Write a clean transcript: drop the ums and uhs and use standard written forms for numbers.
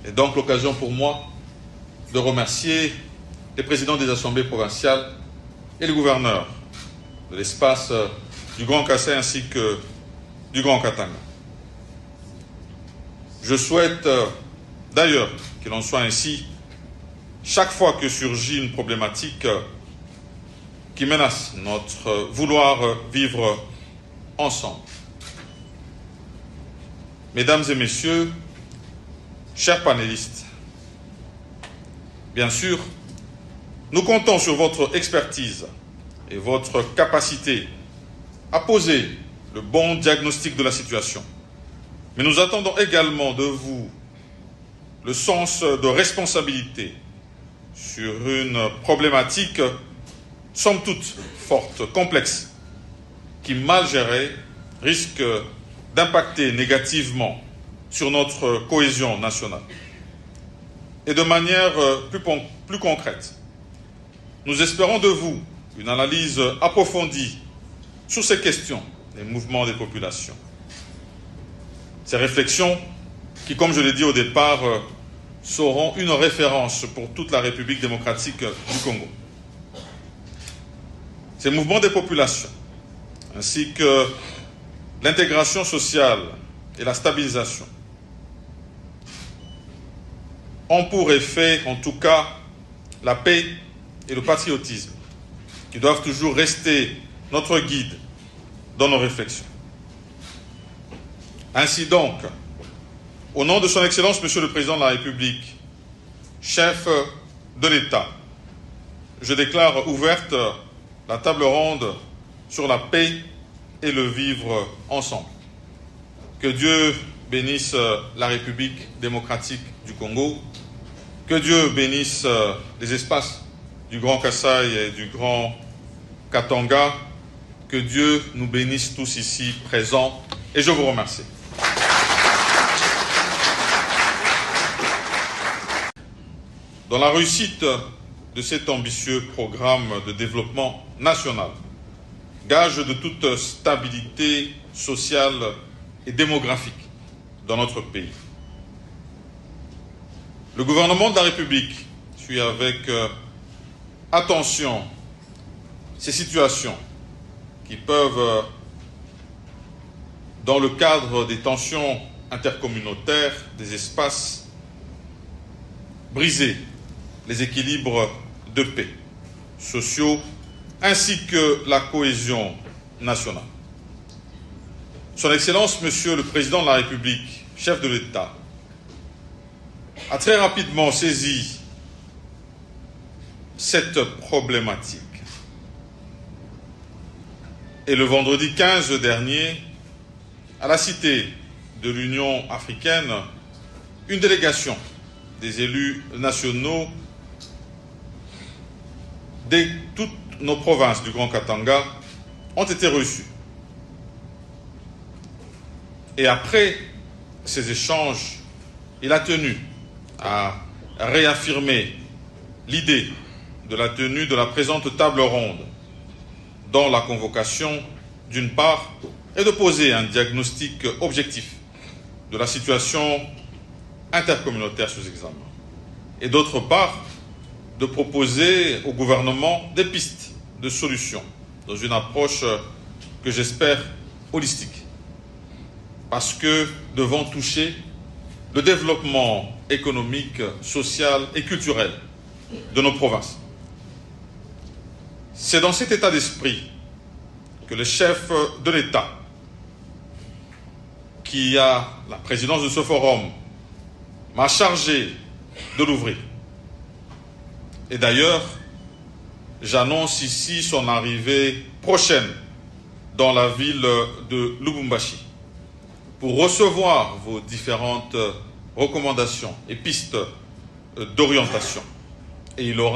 Et donc l'occasion pour moi de remercier les présidents des assemblées provinciales et les gouverneurs de l'espace du Grand Kasaï ainsi que du Grand Katanga. Je souhaite d'ailleurs qu'il en soit ainsi chaque fois que surgit une problématique qui menace notre vouloir vivre ensemble. Mesdames et messieurs, chers panélistes, bien sûr, nous comptons sur votre expertise et votre capacité à poser le bon diagnostic de la situation. Mais nous attendons également de vous le sens de responsabilité sur une problématique, somme toute forte, complexe, qui, mal gérée, risque d'impacter négativement sur notre cohésion nationale. Et de manière plus concrète, nous espérons de vous une analyse approfondie sur ces questions des mouvements des populations. Ces réflexions qui, comme je l'ai dit au départ, seront une référence pour toute la République démocratique du Congo. Ces mouvements des populations, ainsi que l'intégration sociale et la stabilisation, ont pour effet, en tout cas, la paix et le patriotisme, qui doivent toujours rester notre guide dans nos réflexions. Ainsi donc, au nom de son Excellence, Monsieur le Président de la République, chef de l'État, je déclare ouverte la table ronde sur la paix et le vivre ensemble. Que Dieu bénisse la République démocratique du Congo, que Dieu bénisse les espaces du Grand Kasaï et du Grand Katanga, que Dieu nous bénisse tous ici présents, et je vous remercie. Dans la réussite de cet ambitieux programme de développement national, gage de toute stabilité sociale et démographique dans notre pays, le gouvernement de la République suit avec attention ces situations qui peuvent, dans le cadre des tensions intercommunautaires des espaces, briser les équilibres de paix sociaux ainsi que la cohésion nationale. Son Excellence, Monsieur le Président de la République, chef de l'État, a très rapidement saisi cette problématique. Et le vendredi 15 dernier, à la Cité de l'Union africaine, une délégation des élus nationaux de toutes nos provinces du Grand Katanga ont été reçus. Et après ces échanges, il a tenu à réaffirmer l'idée de la tenue de la présente table ronde, dans la convocation d'une part, et de poser un diagnostic objectif de la situation intercommunautaire sous examen, et d'autre part, de proposer au gouvernement des pistes de solutions dans une approche que j'espère holistique, parce que devant toucher le développement économique, social et culturel de nos provinces. C'est dans cet état d'esprit que le chef de l'État, qui a la présidence de ce forum, m'a chargé de l'ouvrir. Et d'ailleurs, j'annonce ici son arrivée prochaine dans la ville de Lubumbashi pour recevoir vos différentes recommandations et pistes d'orientation. Et il aura